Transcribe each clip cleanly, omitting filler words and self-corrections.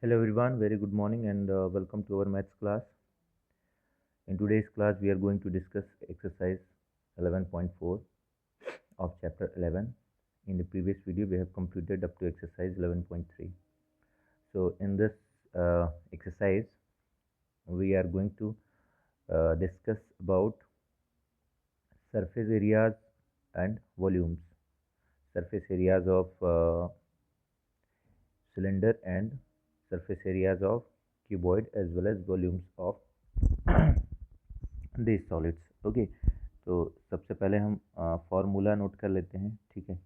Hello everyone, very good morning and welcome to our maths class. In today's class, we are going to discuss exercise 11.4 of chapter 11. In the previous video, we have completed up to exercise 11.3. So in this exercise, we are going to discuss about surface areas and volumes. Surface areas of cylinder and surface areas of cuboid as well as volumes of these solids. Okay, तो सबसे पहले हम formula note कर लेते हैं। ठीक है,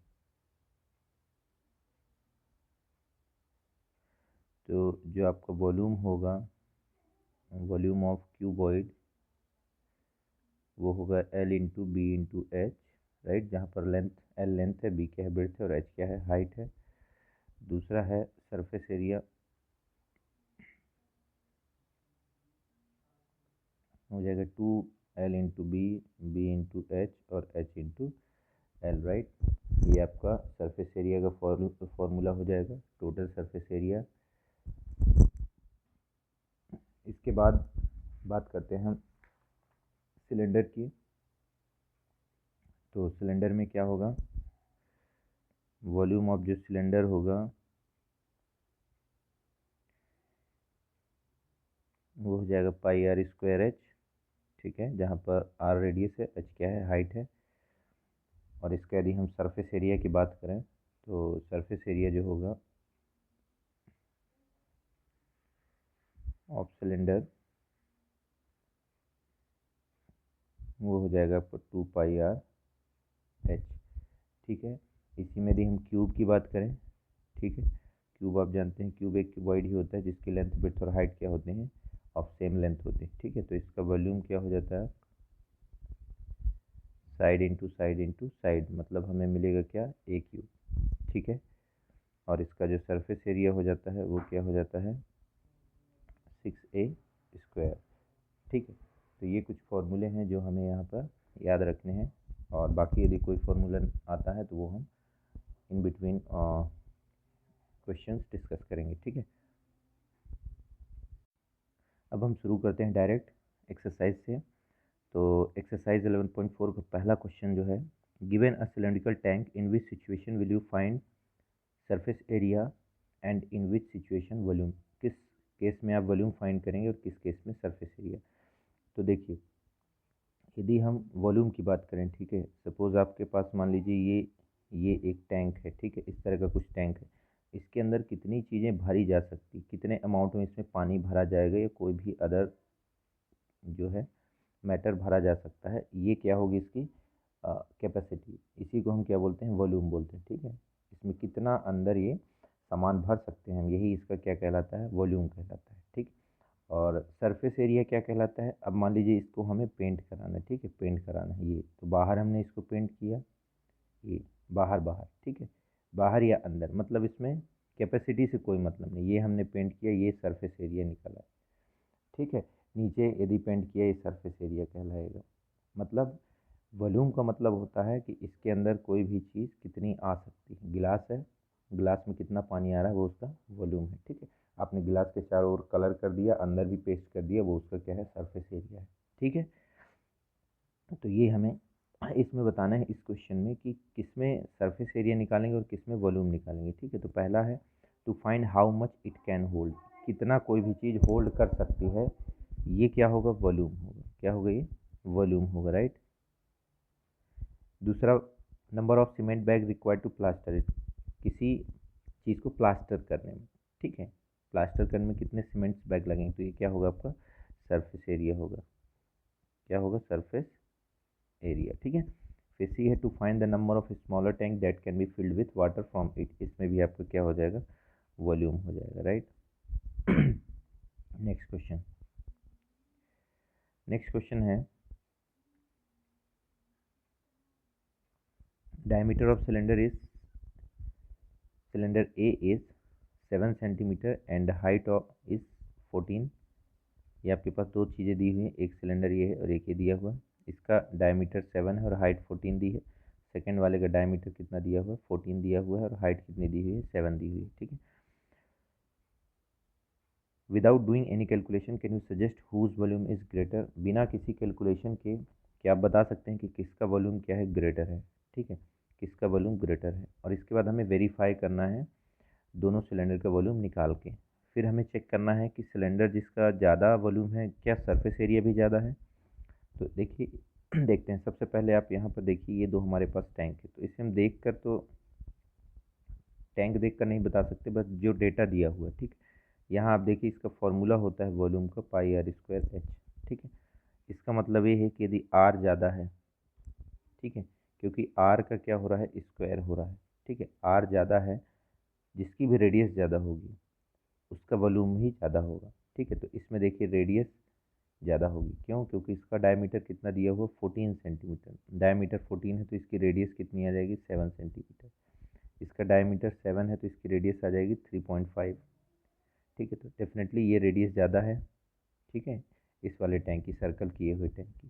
तो जो आपका वॉल्यूम होगा, वॉल्यूम ऑफ क्यूबॉइड, वो होगा L into B into H, right. जहाँ पर लेंथ L लेंथ है, B क्या है ब्रेड्थ है और H क्या है हाइट है। दूसरा है सरफेस एरिया, हो जाएगा 2L into B into H और H इंटू L, राइट। ये आपका सरफेस एरिया का फॉर्मूला हो जाएगा, टोटल सरफेस एरिया। इसके बाद बात करते हैं हम सिलेंडर की। तो सिलेंडर में क्या होगा, वॉल्यूम ऑफ जो सिलेंडर होगा वो हो जाएगा पाई आर स्क्वायर एच। ठीक है, जहाँ पर आर रेडियस है, एच क्या है हाइट है। और इसका यदि हम सरफेस एरिया की बात करें तो सरफेस एरिया जो होगा ऑफ सिलेंडर वो हो जाएगा आपको 2 पाई आर एच। ठीक है, इसी में यदि हम क्यूब की बात करें, ठीक है, क्यूब आप जानते हैं क्यूब एक क्यूबॉइड ही होता है जिसकी लेंथ विड्थ और हाइट क्या होते हैं, ऑफ सेम लेंथ होते हैं। ठीक है, तो इसका वॉल्यूम क्या हो जाता है, side into side into side, मतलब हमें मिलेगा क्या, ए क्यूब। ठीक है, और इसका जो सरफेस एरिया हो जाता है वो क्या हो जाता है 6a²। ठीक है, तो ये कुछ फॉर्मूले हैं जो हमें यहाँ पर याद रखने हैं, और बाकी यदि कोई फॉर्मूला आता है तो वो हम इन बिटवीन क्वेश्चंस डिस्कस करेंगे। ठीक है, अब हम शुरू करते हैं डायरेक्ट एक्सरसाइज से। तो एक्सरसाइज 11.4 का पहला क्वेश्चन जो है, given a cylindrical tank in which situation will you find surface area and in which situation volume. किस केस में आप वॉल्यूम फाइंड करेंगे और किस केस में सरफेस एरिया। तो देखिए, यदि हम वॉल्यूम की बात करें, ठीक है, सपोज आपके पास मान लीजिए ये एक टैंक है। ठीक है, इस तरह का कुछ टैंक है, इसके अंदर कितनी चीज़ें भरी जा सकती, कितने अमाउंट में इसमें पानी भरा जाएगा या कोई भी अदर जो है मैटर भरा जा सकता है, ये क्या होगी इसकी कैपेसिटी। इसी को हम क्या बोलते हैं, वॉल्यूम बोलते हैं। ठीक है, इसमें कितना अंदर ये सामान भर सकते हैं हम, यही इसका क्या कहलाता है, वॉल्यूम कहलाता है। ठीक, और सरफेस एरिया क्या कहलाता है। अब मान लीजिए इसको हमें पेंट कराना है। ठीक है, पेंट कराना है, ये तो बाहर हमने इसको पेंट किया, ये बाहर बाहर। ठीक है, बाहर या अंदर, मतलब इसमें कैपेसिटी से कोई मतलब नहीं, ये हमने पेंट किया, ये सरफेस एरिया निकला। ठीक है, नीचे यदि पेंट किया, ये सरफेस एरिया कहलाएगा। मतलब वॉल्यूम का मतलब होता है कि इसके अंदर कोई भी चीज़ कितनी आ सकती है। गिलास है, गिलास में कितना पानी आ रहा है वो उसका वॉल्यूम है। ठीक है, आपने गिलास के चारों ओर कलर कर दिया, अंदर भी पेस्ट कर दिया, वो उसका क्या है, सरफेस एरिया है। ठीक है, तो ये हमें इसमें बताना है इस क्वेश्चन में कि किस में सरफेस एरिया निकालेंगे और किस में वॉल्यूम निकालेंगे। ठीक है, तो पहला है to find how much it can hold, कितना कोई भी चीज़ होल्ड कर सकती है, ये क्या होगा, वॉल्यूम होगा। क्या होगा, ये वॉल्यूम होगा, राइट। दूसरा, number of cement bag required to plaster it, किसी चीज़ को प्लास्टर करने में। ठीक है, प्लास्टर करने में कितने सीमेंट बैग लगेंगे, तो ये क्या होगा आपका सरफेस एरिया होगा। क्या होगा, सरफेस एरिया। ठीक है, फिर सी है to find the number of smaller tank that can be filled with water from it, इसमें भी आपका क्या हो जाएगा, वॉल्यूम हो जाएगा, right. Next question, next question है diameter of cylinder A is 7 centimetre and height of is 14। ये आपके पास दो चीज़ें दी हुई हैं, एक सिलेंडर ये है और एक ये दिया हुआ है। इसका डायमीटर 7 है और हाइट 14 दी है। सेकंड वाले का डायमीटर कितना दिया हुआ है, 14 दिया हुआ है और हाइट कितनी दी हुई है, 7 दी हुई है। ठीक है, without doing any calculation can you suggest whose volume is greater, बिना किसी कैलकुलेशन के क्या आप बता सकते हैं कि किसका वॉल्यूम क्या है, ग्रेटर है। ठीक है, किसका वॉल्यूम ग्रेटर है। और इसके बाद हमें वेरीफाई करना है दोनों सिलेंडर का वॉल्यूम निकाल के। फिर हमें चेक करना है कि सिलेंडर जिसका ज़्यादा वॉल्यूम है क्या सरफेस एरिया भी ज़्यादा है। तो देखिए देखते हैं। सबसे पहले आप यहाँ पर देखिए, ये दो हमारे पास टैंक है, तो इसे हम देख कर तो टैंक देख कर नहीं बता सकते, बस जो डेटा दिया हुआ है। ठीक, यहाँ आप देखिए इसका फॉर्मूला होता है वॉल्यूम का पाई आर स्क्वायर एच। ठीक है, इसका मतलब ये है कि यदि आर ज़्यादा है, ठीक है, क्योंकि आर का क्या हो रहा है, स्क्वायर हो रहा है। ठीक है, आर ज़्यादा है, जिसकी भी रेडियस ज़्यादा होगी उसका वॉल्यूम ही ज़्यादा होगा। ठीक है, तो इसमें देखिए रेडियस ज़्यादा होगी, क्यों, क्योंकि इसका डायमीटर कितना दिया हुआ, 14 सेंटीमीटर। डायमीटर 14 है तो इसकी रेडियस कितनी आ जाएगी, 7 सेंटीमीटर। इसका डायमीटर 7 है तो इसकी रेडियस आ जाएगी 3.5। ठीक है, तो डेफिनेटली ये रेडियस ज़्यादा है। ठीक है, इस वाले टैंक की, सर्कल किए हुए टैंक की,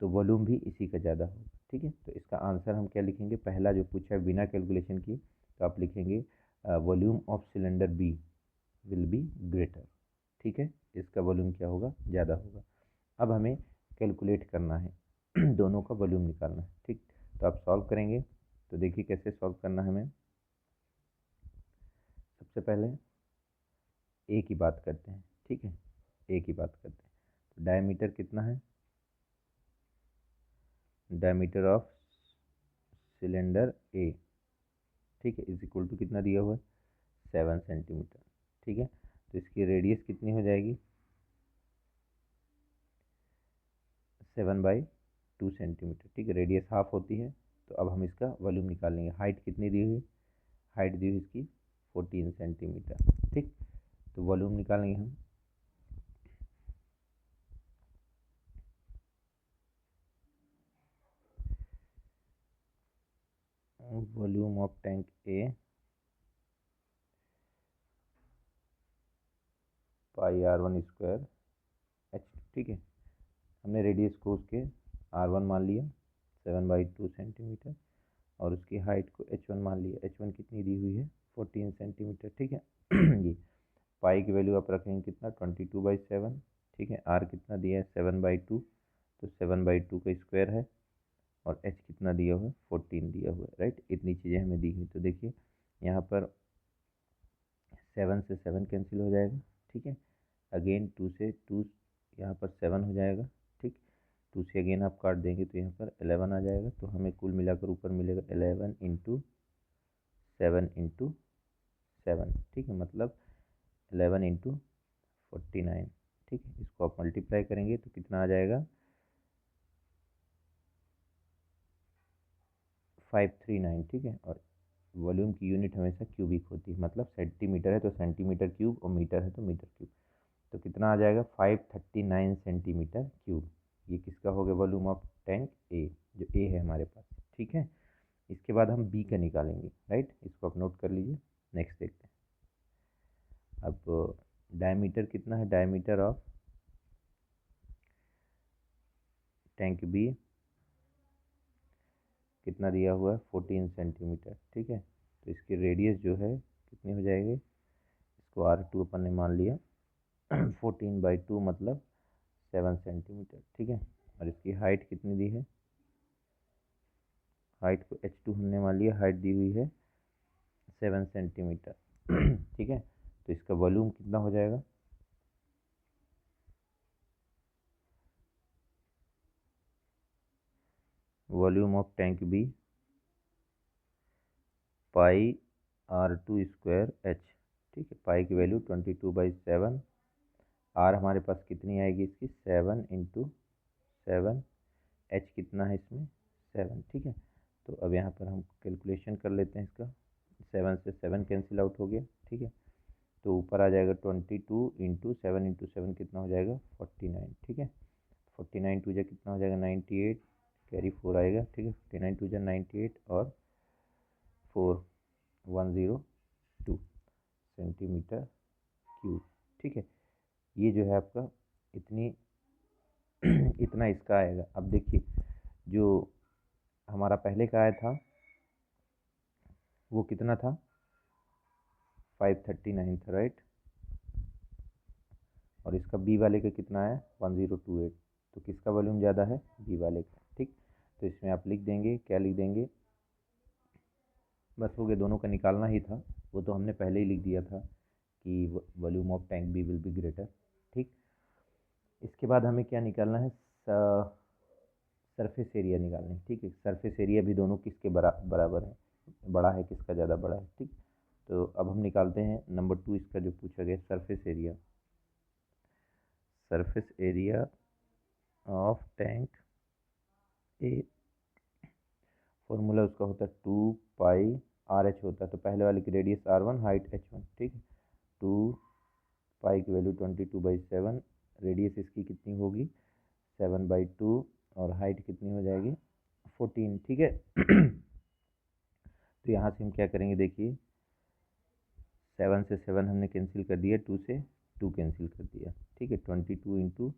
तो वॉल्यूम भी इसी का ज़्यादा होगा। ठीक है, तो इसका आंसर हम क्या लिखेंगे, पहला जो पूछा है बिना कैलकुलेशन की, तो आप लिखेंगे volume of cylinder B will be greater. ठीक है, इसका वॉल्यूम क्या होगा, ज़्यादा होगा। अब हमें कैलकुलेट करना है दोनों का वॉल्यूम निकालना है। ठीक, तो आप सॉल्व करेंगे, तो देखिए कैसे सॉल्व करना है हमें। सबसे पहले ए की बात करते हैं। ठीक है, ए की बात करते हैं, तो डायमीटर कितना है, डायमीटर ऑफ सिलेंडर ए, ठीक है, इज इक्वल टू कितना दिया हुआ है, 7 सेंटीमीटर। ठीक है, तो इसकी रेडियस कितनी हो जाएगी, 7/2 सेंटीमीटर। ठीक है, रेडियस हाफ होती है। तो अब हम इसका वॉल्यूम निकाल लेंगे। हाइट कितनी दी हुई, हाइट दी हुई इसकी 14 सेंटीमीटर। ठीक, तो वॉल्यूम निकालेंगे हम। Volume of tank A pi R1 square H. ठीक है, हमने रेडियस को उसके R1 मान लिया 7/2 सेंटीमीटर, और उसकी हाइट को H1 मान लिया। H1 कितनी दी हुई है, 14 सेंटीमीटर। ठीक है ये पाई की वैल्यू आप रखेंगे कितना, 22/7। ठीक है, आर कितना दिया है, 7/2, तो 7/2 का स्क्वायर है, और एच कितना दिया हुआ है, 14 दिया हुआ है। राइट, इतनी चीज़ें हमें दी हुई। तो देखिए यहाँ पर 7 से 7 कैंसिल हो जाएगा। ठीक है, अगेन 2 से 2 यहाँ पर 7 हो जाएगा। ठीक, 2 से अगेन आप काट देंगे तो यहाँ पर 11 आ जाएगा। तो हमें कुल मिलाकर ऊपर मिलेगा 11 इंटू 7 इंटू 7। ठीक है, मतलब 11 इंटू 49। ठीक है, इसको आप मल्टीप्लाई करेंगे तो कितना आ जाएगा, 539। ठीक है, और वॉल्यूम की यूनिट हमेशा क्यूबिक होती है, मतलब सेंटीमीटर है तो सेंटीमीटर क्यूब, और मीटर है तो मीटर क्यूब। तो कितना आ जाएगा, 539 सेंटीमीटर क्यूब। ये किसका हो गया, वॉल्यूम ऑफ टैंक ए, जो ए है हमारे पास। ठीक है, इसके बाद हम बी का निकालेंगे। राइट, इसको आप नोट कर लीजिए। नेक्स्ट देखते हैं। अब डायमीटर कितना है, डायमीटर ऑफ टैंक बी कितना दिया हुआ है, 14 सेंटीमीटर। ठीक है, तो इसकी रेडियस जो है कितनी हो जाएगी, इसको R2 अपन ने मान लिया 14/2 मतलब 7 सेंटीमीटर। ठीक है, और इसकी हाइट कितनी दी है, हाइट को H2 हमने मान लिया, हाइट दी हुई है 7 सेंटीमीटर। ठीक है, तो इसका वॉल्यूम कितना हो जाएगा, volume of tank B pi R2 square H. ठीक है, पाई की वैल्यू 22/7। आर हमारे पास कितनी आएगी इसकी, 7 इंटू 7। एच कितना है इसमें, 7। ठीक है, तो अब यहाँ पर हम कैलकुलेशन कर लेते हैं इसका। 7 से 7 कैंसिल आउट हो गया। ठीक है, तो ऊपर आ जाएगा 22 इंटू 7 इंटू 7 कितना हो जाएगा, 49। ठीक है, 49 टू जा कितना हो जाएगा, 98, कैरी 4 आएगा। ठीक है, 49 टू जा 98 और 4 102 सेंटीमीटर क्यूब। ठीक है, ये जो है आपका इतनी इतना इसका आएगा। अब देखिए जो हमारा पहले का आया था वो कितना था, 539 था। राइट, और इसका बी वाले का कितना है 1028, तो किसका वॉल्यूम ज़्यादा है, बी वाले का। ठीक, तो इसमें आप लिख देंगे, क्या लिख देंगे, बस हो गया, दोनों का निकालना ही था, वो तो हमने पहले ही लिख दिया था कि volume of tank B will be greater. ठीक, इसके बाद हमें क्या निकालना है, सरफेस एरिया निकालना है। ठीक है, सरफेस एरिया भी दोनों किसके बराबर है, बड़ा है, किसका ज़्यादा बड़ा है। ठीक, तो अब हम निकालते हैं नंबर 2 इसका जो पूछा गया, surface area. Surface area of tank A, formula उसका होता है 2πr/h होता है, तो पहले वाले की रेडियस r1, हाइट h1। ठीक है, 2π की वैल्यू 22/7, रेडियस इसकी कितनी होगी 7/2, और हाइट कितनी हो जाएगी 14। ठीक है तो यहाँ से हम क्या करेंगे, देखिए 7 से 7 हमने कैंसिल कर दिया, 2 से 2 कैंसिल कर दिया। ठीक है, 22 इंटू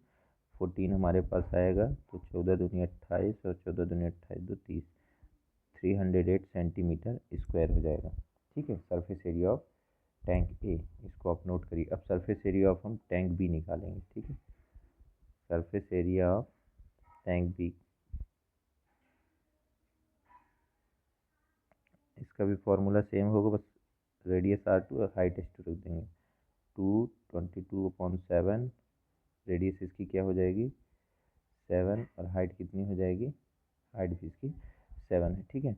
14 हमारे पास आएगा, तो 14 दूनी 28 और 14 दूनी 28, 2 30, 308 सेंटीमीटर स्क्वायर हो जाएगा। ठीक है, surface area of tank A, इसको आप नोट करिए। अब सरफेस एरिया ऑफ हम टैंक बी निकालेंगे। ठीक है, surface area of tank B, इसका भी फॉर्मूला सेम होगा, बस रेडियस r2 और हाइट h2 रख देंगे। 22/7, रेडियस इसकी क्या हो जाएगी 7, और हाइट कितनी हो जाएगी, हाइट भी इसकी 7 है। ठीक है,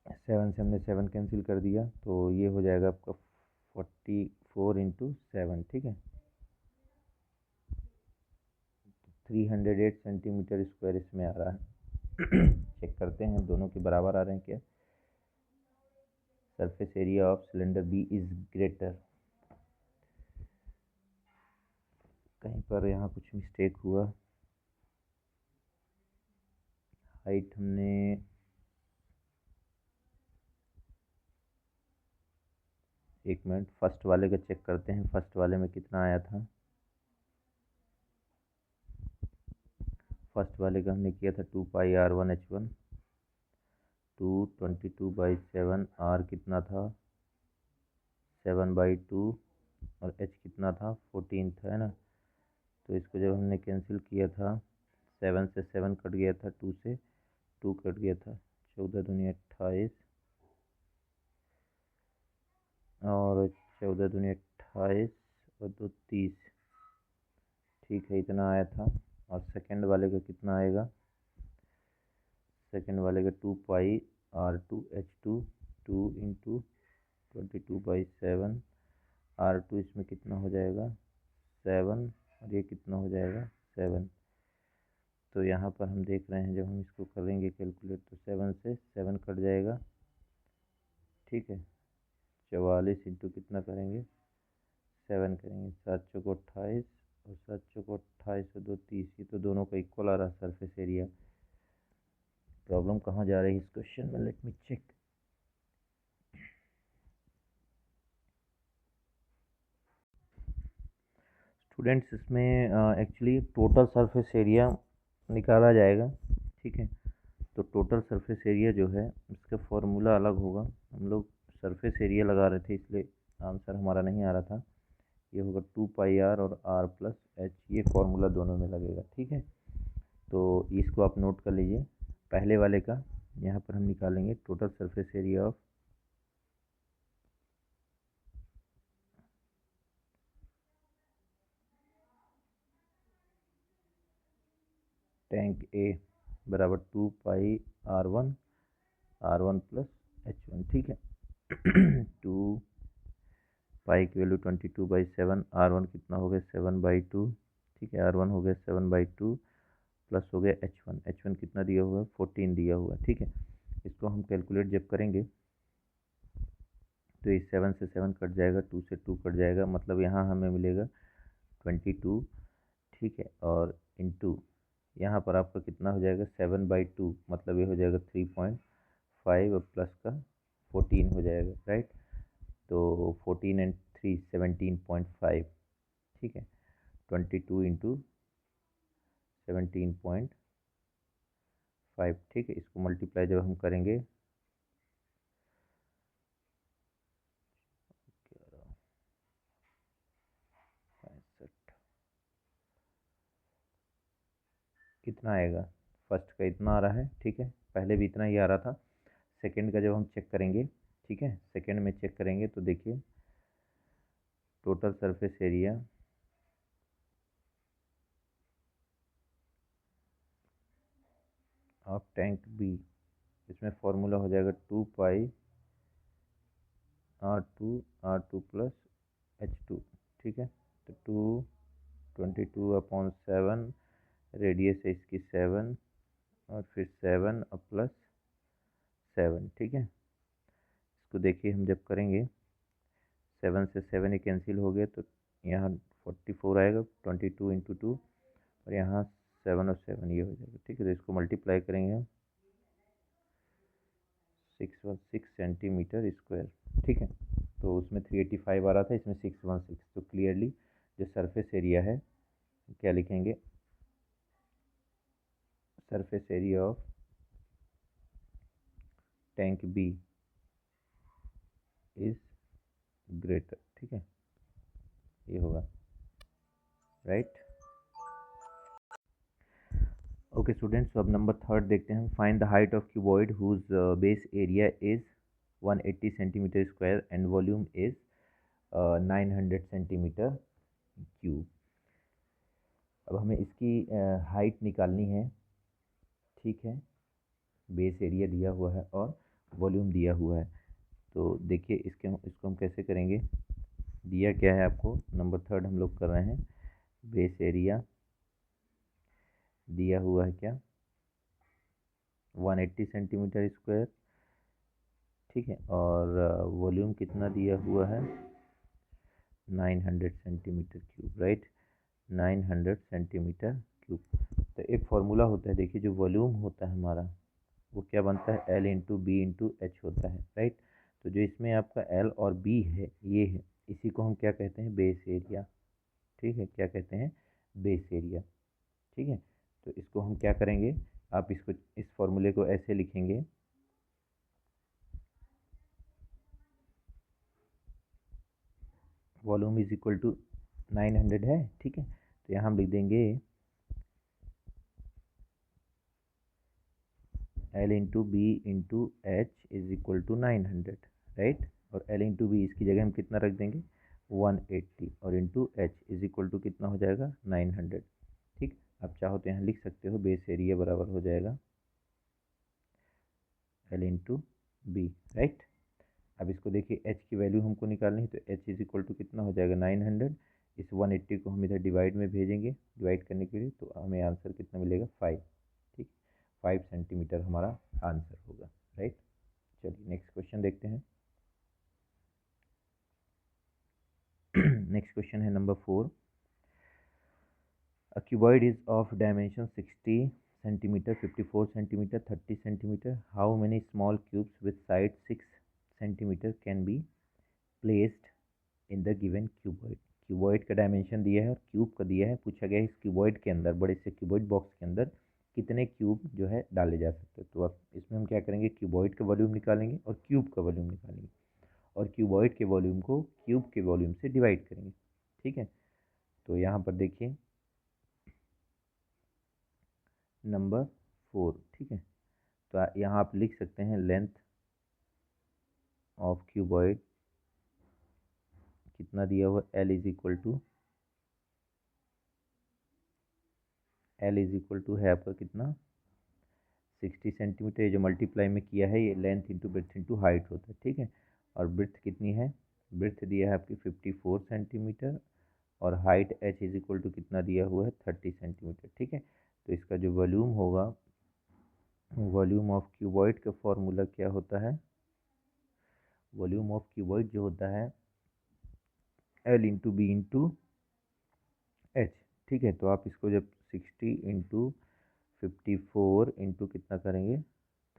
7 से हमने 7 कैंसिल कर दिया, तो ये हो जाएगा आपका 44 इंटू 7। ठीक है, 308 सेंटीमीटर स्क्वायर इसमें आ रहा है चेक करते हैं दोनों के बराबर आ रहे हैं क्या। Surface area of cylinder B is greater, कहीं पर यहाँ कुछ मिस्टेक हुआ, हाइट हमने एक मिनट फर्स्ट वाले का चेक करते हैं, फर्स्ट वाले में कितना आया था। फर्स्ट वाले का हमने किया था 2πr1h1, 222/7, r कितना था 7/2, और h कितना था 14 था, है ना। तो इसको जब हमने कैंसिल किया था, 7 से 7 कट गया था, 2 से 2 कट गया था, 14 दूनी 28, और 14 दूनी 28 और 2 30। ठीक है, इतना आया था। और सेकंड वाले का कितना आएगा, सेकंड वाले का 2πr2h2, 2 इंटू 22/7, r2 इसमें कितना हो जाएगा 7, और ये कितना हो जाएगा 7। तो यहाँ पर हम देख रहे हैं, जब हम इसको करेंगे कैलकुलेट, तो 7 से 7 कट जाएगा। ठीक है, 44 इंटू कितना करेंगे 7 करेंगे, 7 चौको 28, और 7 चौको 28 और 2 30, ये तो दोनों का इक्वल आ रहा है सरफेस एरिया। प्रॉब्लम कहाँ जा रही है इस क्वेश्चन में, लेट मी चेक। स्टूडेंट्स, इसमें एक्चुअली टोटल सरफेस एरिया निकाला जाएगा। ठीक है, तो टोटल सरफेस एरिया जो है इसका फॉर्मूला अलग होगा। हम लोग सरफेस एरिया लगा रहे थे, इसलिए आंसर हमारा नहीं आ रहा था। ये होगा 2πr और r+h, ये फॉर्मूला दोनों में लगेगा। ठीक है, तो इसको आप नोट कर लीजिए। पहले वाले का यहाँ पर हम निकालेंगे total surface area of tank A बराबर 2πr1 r1+h1। ठीक है 2π की वैल्यू 22/7, r1 कितना हो गया 7/2। ठीक है, r1 हो गया 7/2, प्लस हो गया h1 कितना दिया हुआ है 14 दिया हुआ है। ठीक है, इसको हम कैलकुलेट जब करेंगे, तो ये 7 से 7 कट जाएगा, 2 से 2 कट जाएगा, मतलब यहाँ हमें मिलेगा 22। ठीक है, और इंटू यहाँ पर आपका कितना हो जाएगा 7/2, मतलब ये हो जाएगा 3.5, और प्लस का 14 हो जाएगा, राइट। तो 14 एंड 3 17.5। ठीक है, 22 इंटू 17.5। ठीक है, इसको मल्टीप्लाई जब हम करेंगे, कितना आएगा, फर्स्ट का इतना आ रहा है, ठीक है, पहले भी इतना ही आ रहा था। सेकंड का जब हम चेक करेंगे, ठीक है, सेकंड में चेक करेंगे तो देखिए total surface area of tank B, इसमें फॉर्मूला हो जाएगा 2 पाई R2 प्लस H2, ठीक है। तो 22/7, रेडियस है इसकी 7, और फिर 7 और प्लस 7, ठीक है। इसको देखिए हम जब करेंगे 7 से 7 ही कैंसिल हो गया, तो यहाँ 44 आएगा, 22 × 2, और यहाँ 7 और 7 ये हो जाएगा, ठीक है। तो इसको मल्टीप्लाई करेंगे हम 616 सेंटीमीटर स्क्वायर, ठीक है। तो उसमें 385 आ रहा था, इसमें 616, तो क्लियरली जो सरफेस एरिया है क्या लिखेंगे, surface area of tank B is greater, ठीक है, ये होगा, राइट। ओके स्टूडेंट्स, तो अब नंबर थर्ड देखते हैं। Find the height of cuboid whose base area is 180 centimetre square and volume is 900 centimetre cube. अब हमें इसकी हाइट निकालनी है, ठीक है, बेस एरिया दिया हुआ है और वॉल्यूम दिया हुआ है। तो देखिए इसको हम कैसे करेंगे, दिया क्या है आपको, नंबर थर्ड हम लोग कर रहे हैं, बेस एरिया दिया हुआ है क्या, 180 सेंटीमीटर स्क्वायर, ठीक है, और वॉल्यूम कितना दिया हुआ है, 900 centimetre cube, right, 900 centimetre cube. तो एक फॉर्मूला होता है, देखिए जो वॉल्यूम होता है हमारा वो क्या बनता है, L × B × H होता है, राइट। तो जो इसमें आपका L और B है, ये है, इसी को हम क्या कहते हैं, बेस एरिया, ठीक है, क्या कहते हैं, बेस एरिया, ठीक है। तो इसको हम क्या करेंगे, आप इसको इस फॉर्मूले को ऐसे लिखेंगे, वॉल्यूम इज इक्वल टू 900 है, ठीक है। तो यहाँ हम लिख देंगे L × B × H is equal to 900, right. और L × B इसकी जगह हम कितना रख देंगे, 180, और into H is equal to कितना हो जाएगा, 900, ठीक। आप चाहो तो यहाँ लिख सकते हो, बेस एरिया बराबर हो जाएगा L × B, राइट। अब इसको देखिए H की वैल्यू हमको निकालनी है, तो H इज इक्वल टू कितना हो जाएगा, 900। इस 180 को हम इधर डिवाइड में भेजेंगे, डिवाइड करने के लिए, तो हमें आंसर कितना मिलेगा, 5, ठीक, 5 सेंटीमीटर हमारा आंसर होगा, राइट। चलिए नेक्स्ट क्वेश्चन देखते हैं। नेक्स्ट क्वेश्चन है number 4। A cuboid is of dimension 60 centimeter, 54 centimeter, 30 centimeter. How many small cubes with side 6 centimeter can be placed in the given cuboid? Cuboid का dimension दिया है और cube का दिया है, पूछा गया है इस क्यूबॉइड के अंदर, बड़े से क्यूबॉइड बॉक्स के अंदर कितने क्यूब जो है डाले जा सकते हैं। तो अब इसमें हम क्या करेंगे, क्यूबॉइड का वॉल्यूम निकालेंगे और क्यूब का वॉल्यूम निकालेंगे, और क्यूबॉइड के वॉल्यूम को क्यूब के वॉल्यूम से डिवाइड करेंगे, ठीक है। तो यहाँ पर देखिए नंबर 4, ठीक है। तो यहाँ आप लिख सकते हैं लेंथ ऑफ क्यूबॉइड कितना दिया हुआ, L इज इक्वल टू है आपका कितना, 60 सेंटीमीटर, ये जो मल्टीप्लाई में किया है ये length into breadth into height होता है, ठीक है। और ब्रेथ कितनी है, ब्रेथ दिया है आपकी 54 सेंटीमीटर, और height H is equal to कितना दिया हुआ है, 30 सेंटीमीटर, ठीक है। तो इसका जो वॉल्यूम होगा, वॉल्यूम ऑफ क्यूबॉइड का फॉर्मूला क्या होता है, वॉल्यूम ऑफ क्यूबॉइड जो होता है L × B × H, ठीक है। तो आप इसको जब 60 × 54 इंटू कितना करेंगे,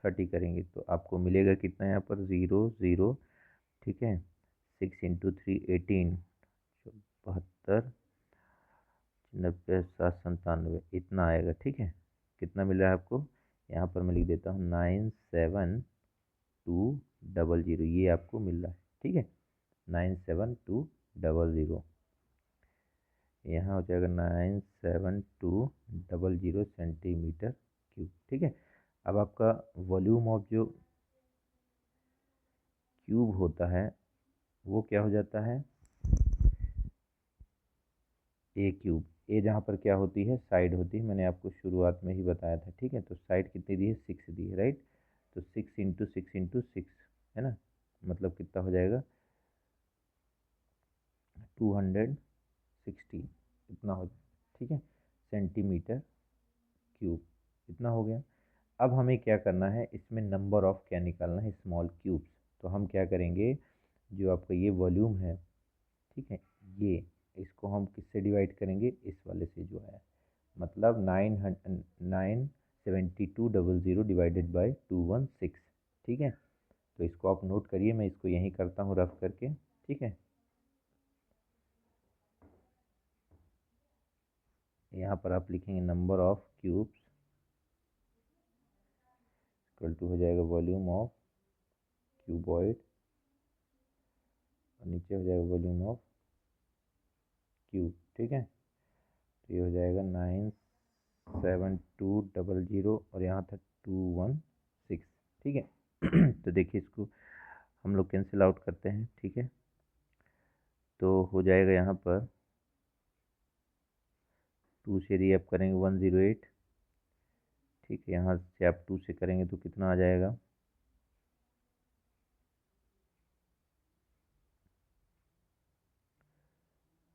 30 करेंगे, तो आपको मिलेगा कितना, यहाँ पर 0 0, ठीक है, 6 × 3 18, 72, 90, 7, 97, इतना आएगा, ठीक है। कितना मिला है आपको, यहाँ पर मैं लिख देता हूँ 97200, ये आपको मिल रहा है, ठीक है, 97200। यहाँ हो जाएगा 97200 सेंटीमीटर क्यूब। ठीक है, अब आपका वॉल्यूम ऑफ जो क्यूब होता है वो क्या हो जाता है, ए क्यूब। ए जहाँ पर क्या होती है, साइड होती है, मैंने आपको शुरुआत में ही बताया था। ठीक है, तो साइड कितनी दी है, 6 दी है, राइट। तो 6 × 6 × 6 है ना, मतलब कितना हो जाएगा 260, इतना हो, ठीक है, सेंटीमीटर क्यूब, इतना हो गया। अब हमें क्या करना है, इसमें नंबर ऑफ क्या निकालना है, स्मॉल क्यूब्स। तो हम क्या करेंगे, जो आपका ये वॉल्यूम है, ठीक है, ये इसको हम किससे डिवाइड करेंगे, इस वाले से जो है, मतलब 97200 डिवाइडेड बाई 216। ठीक है, तो इसको आप नोट करिए, मैं इसको यहीं करता हूँ रफ करके। ठीक है, यहाँ पर आप लिखेंगे number of cubes equal to हो जाएगा वॉल्यूम ऑफ क्यूबॉइड, और नीचे हो जाएगा वॉल्यूम ऑफ क्यूब। ठीक है, तो ये हो जाएगा 97200 और यहाँ था 216। ठीक है, तो देखिए इसको हम लोग कैंसिल आउट करते हैं। ठीक है, तो हो जाएगा यहाँ पर 2 से यदि आप करेंगे 108। ठीक है, यहाँ से आप 2 से करेंगे तो कितना आ जाएगा,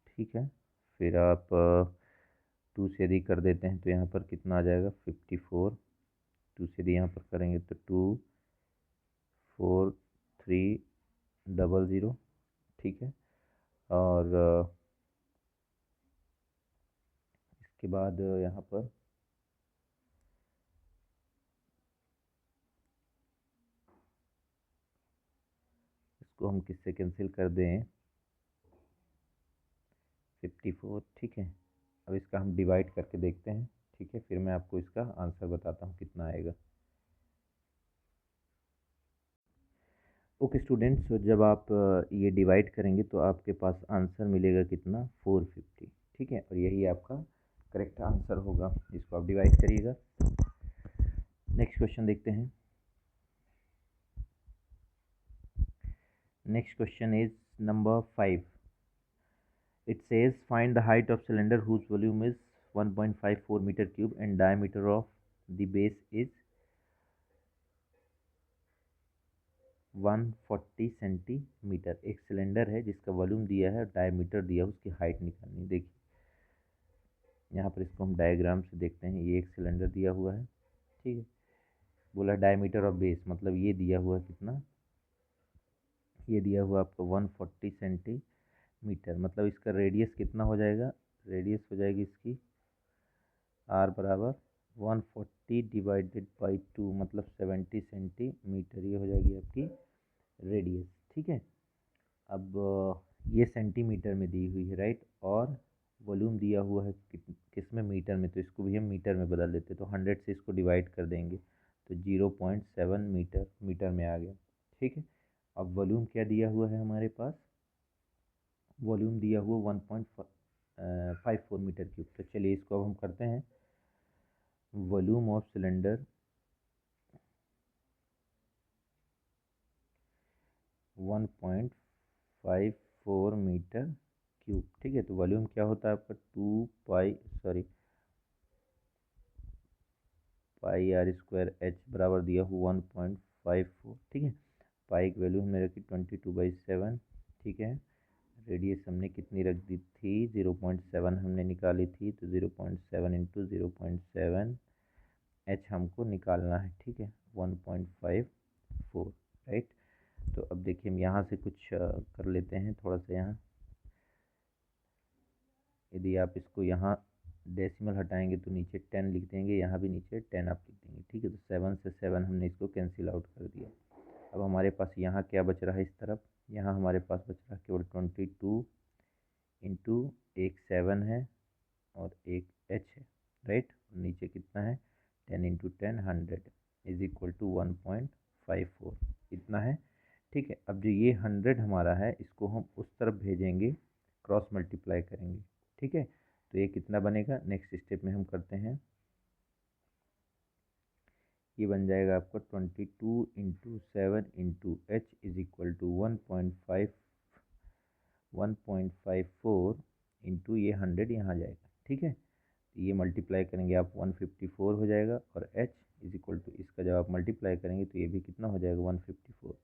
ठीक है, फिर आप 2 से यदि कर देते हैं तो यहाँ पर कितना आ जाएगा 54। 2 से यदि यहाँ पर करेंगे तो 24300। ठीक है, और इसके बाद यहाँ पर इसको हम किससे कैंसिल कर दें, 54। ठीक है, अब इसका हम डिवाइड करके देखते हैं। ठीक है, फिर मैं आपको इसका आंसर बताता हूँ कितना आएगा। ओके स्टूडेंट्स, तो जब आप ये डिवाइड करेंगे तो आपके पास आंसर मिलेगा कितना, 450। ठीक है, और यही आपका करेक्ट आंसर होगा, इसको आप डिवाइड करिएगा। नेक्स्ट क्वेश्चन देखते हैं। Next question is number 5। It says find the height of cylinder whose volume is 1.54 meter cube and diameter of the base is 140 centimetre. एक सिलेंडर है जिसका वॉल्यूम दिया है, डायमीटर दिया है, उसकी हाइट निकालनी है। देखिए यहाँ पर इसको हम डायग्राम से देखते हैं, ये एक सिलेंडर दिया हुआ है। ठीक है, बोला डायमीटर ऑफ बेस, मतलब ये दिया हुआ कितना, ये दिया हुआ आपको 140 सेंटीमीटर, मतलब इसका रेडियस कितना हो जाएगा, रेडियस हो जाएगी इसकी आर बराबर 140 डिवाइडेड बाई 2, मतलब 70 सेंटीमीटर, ये हो जाएगी आपकी रेडियस। ठीक है, अब ये सेंटीमीटर में दी हुई है, राइट, और वॉल्यूम दिया हुआ है किस में, मीटर में, तो इसको भी हम मीटर में बदल देते, तो 100 से इसको डिवाइड कर देंगे तो 0.7 मीटर मीटर में आ गया। ठीक है, अब वॉल्यूम क्या दिया हुआ है हमारे पास, वॉल्यूम दिया हुआ 1.54 मीटर क्यूब। तो चलिए इसको अब हम करते हैं, volume of cylinder 1.54 metre cube. ठीक है, तो वॉल्यूम क्या होता है आपका 2 पाई r² h बराबर दिया हुआ 1.54। ठीक है, पाई की वैल्यू हमने रखी 22/7। ठीक है, रेडियस हमने कितनी रख दी थी, 0.7 हमने निकाली थी, तो 0.7 इंटू 0.7 h हमको निकालना है। ठीक है, 1.54, राइट। तो अब देखिए हम यहाँ से कुछ कर लेते हैं थोड़ा सा। यहाँ यदि आप इसको यहाँ डेसिमल हटाएंगे तो नीचे 10 लिख देंगे, यहाँ भी नीचे 10 आप लिख देंगे। ठीक है, तो 7 से 7 हमने इसको कैंसिल आउट कर दिया। अब हमारे पास यहाँ क्या बच रहा है, इस तरफ यहाँ हमारे पास बच रहा है केवल 22 इंटू एक 7 है और एक h है, राइट। नीचे कितना है, 10 इंटू 10 100 इज इक्वल टू 1.54, इतना है। ठीक है, अब जो ये 100 हमारा है, इसको हम उस तरफ भेजेंगे, क्रॉस मल्टीप्लाई करेंगे। ठीक है, तो ये कितना बनेगा, नेक्स्ट स्टेप में हम करते हैं। ये बन जाएगा आपका 22 into 7 into H is equal to 1.54 into ये 100 यहाँ जाएगा। ठीक है, तो ये मल्टीप्लाई करेंगे आप 154 हो जाएगा, और h इज इक्वल टू इसका जब आप मल्टीप्लाई करेंगे तो ये भी कितना हो जाएगा 154,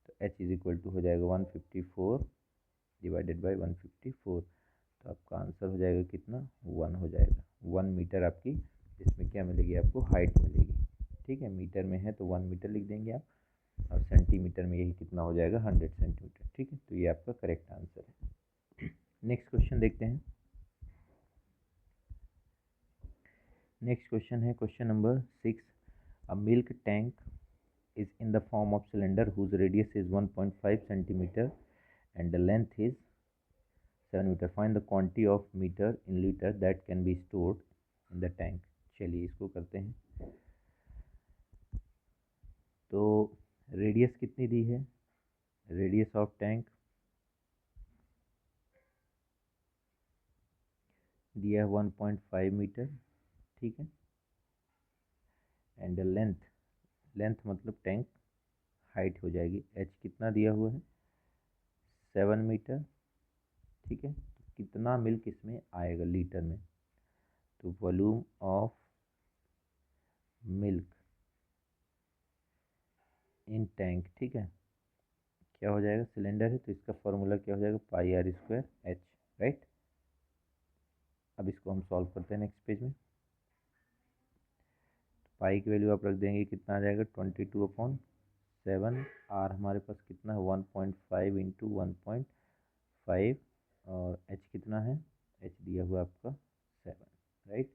तो h इज इक्वल टू हो जाएगा 154 डिवाइडेड बाई 154, तो आपका आंसर हो जाएगा कितना 1 हो जाएगा। 1 मीटर आपकी इसमें क्या मिलेगी, आपको हाइट मिलेगी। ठीक है, मीटर में है तो 1 मीटर लिख देंगे आप, और सेंटीमीटर में यही कितना हो जाएगा 100 सेंटीमीटर। ठीक है, तो ये आपका करेक्ट आंसर है। नेक्स्ट क्वेश्चन देखते हैं। नेक्स्ट क्वेश्चन है question number 6। A milk tank is in the form of cylinder whose radius is 1.5 centimeter and the length is 7 meter. Find the quantity of meter in liter that can be stored in the tank. चलिए इसको करते हैं। तो radius कितनी दी है, radius of tank दिया है 1.5 metre. ठीक है, एंड लेंथ, लेंथ मतलब टैंक हाइट हो जाएगी, एच कितना दिया हुआ है 7 मीटर। ठीक है, तो कितना मिल्क इसमें आएगा लीटर में, तो volume of milk in tank. ठीक है, क्या हो जाएगा, सिलेंडर है तो इसका फॉर्मूला क्या हो जाएगा पाई आर स्क्वायर एच, राइट। अब इसको हम सॉल्व करते हैं नेक्स्ट पेज में। पाई की वैल्यू आप रख देंगे, कितना आ जाएगा 22/7, आर हमारे पास कितना है 1.5 इंटू 1.5, और एच कितना है, एच दिया हुआ आपका 7, राइट।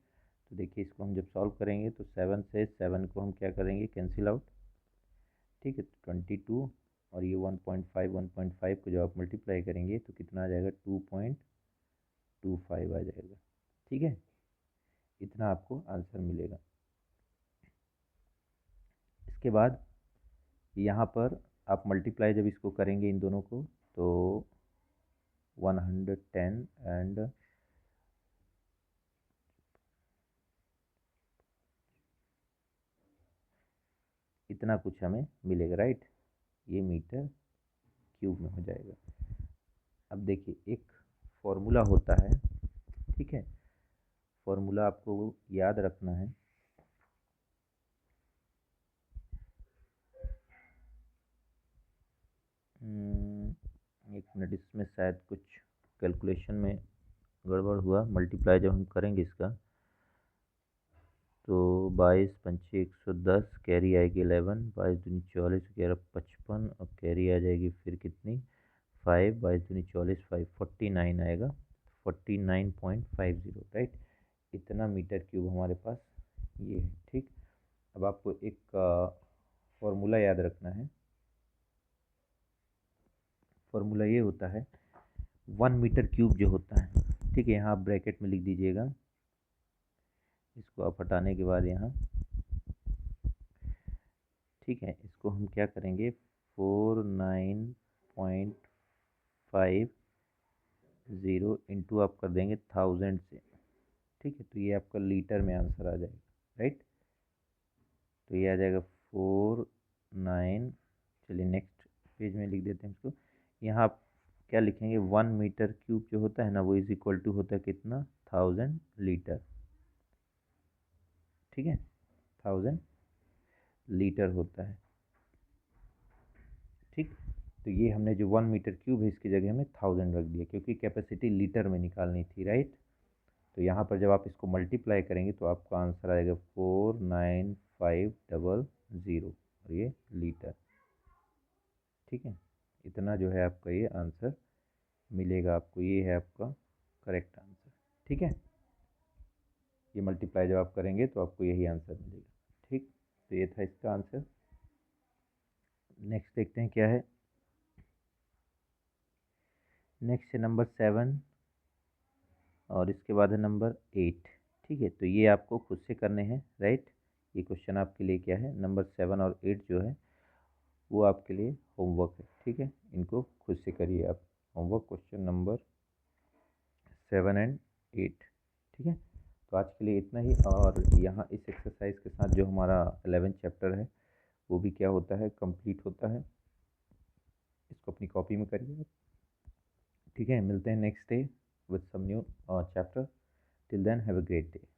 तो देखिए इसको हम जब सॉल्व करेंगे तो 7 से 7 को हम क्या करेंगे, कैंसिल आउट। ठीक है, तो 22 और ये 1.5 को जब आप मल्टीप्लाई करेंगे तो कितना आ जाएगा 2.25 आ जाएगा। ठीक है, इतना आपको आंसर मिलेगा। इसके बाद यहाँ पर आप मल्टीप्लाई जब इसको करेंगे इन दोनों को तो 110 एंड इतना कुछ हमें मिलेगा, राइट। ये मीटर क्यूब में हो जाएगा। अब देखिए एक फॉर्मूला होता है, ठीक है, फॉर्मूला आपको याद रखना है। एक मिनट, इसमें शायद कुछ कैलकुलेशन में गड़बड़ हुआ। मल्टीप्लाई जब हम करेंगे इसका तो 22 पंचे 110, कैरी आएगी 11, 22 दूनी 44, 11 55, और कैरी आ जाएगी फिर कितनी 5, 22 दूनी 44, 5 49 आएगा, 49.50, राइट। इतना मीटर क्यूब हमारे पास ये है। ठीक, अब आपको एक फॉर्मूला याद रखना है। फॉर्मूला ये होता है 1 मीटर क्यूब जो होता है, ठीक है, यहाँ आप ब्रैकेट में लिख दीजिएगा। इसको आप हटाने के बाद यहाँ, ठीक है, इसको हम क्या करेंगे 49.50 इंटू आप कर देंगे 1000 से। ठीक है, तो ये आपका लीटर में आंसर आ जाएगा, राइट। तो ये आ जाएगा 49, चलिए नेक्स्ट पेज में लिख देते हैं इसको। यहाँ आप क्या लिखेंगे 1 मीटर क्यूब जो होता है ना वो इज इक्वल टू होता है कितना 1000 लीटर। ठीक है, 1000 लीटर होता है। ठीक, तो ये हमने जो 1 मीटर क्यूब है इसकी जगह हमें 1000 रख दिया क्योंकि कैपेसिटी लीटर में निकालनी थी, राइट। तो यहाँ पर जब आप इसको मल्टीप्लाई करेंगे तो आपका आंसर आएगा 49500, और ये लीटर। ठीक है, इतना जो है आपका ये आंसर मिलेगा आपको, ये है आपका करेक्ट आंसर। ठीक है, ये मल्टीप्लाई जब आप करेंगे तो आपको यही आंसर मिलेगा। ठीक, तो ये था इसका आंसर। नेक्स्ट देखते हैं क्या है। नेक्स्ट है नंबर 7 और इसके बाद है नंबर 8। ठीक है, तो ये आपको खुद से करने हैं, राइट। ये क्वेश्चन आपके लिए क्या है, नंबर 7 और 8 जो है वो आपके लिए होमवर्क है। ठीक है, इनको खुद से करिए आप होमवर्क, क्वेश्चन नंबर 7 एंड 8। ठीक है, तो आज के लिए इतना ही। और यहाँ इस एक्सरसाइज के साथ जो हमारा 11th चैप्टर है वो भी क्या होता है, कंप्लीट होता है। इसको अपनी कॉपी में करिए। ठीक है, मिलते हैं next day with some new chapter. Till then have a great day.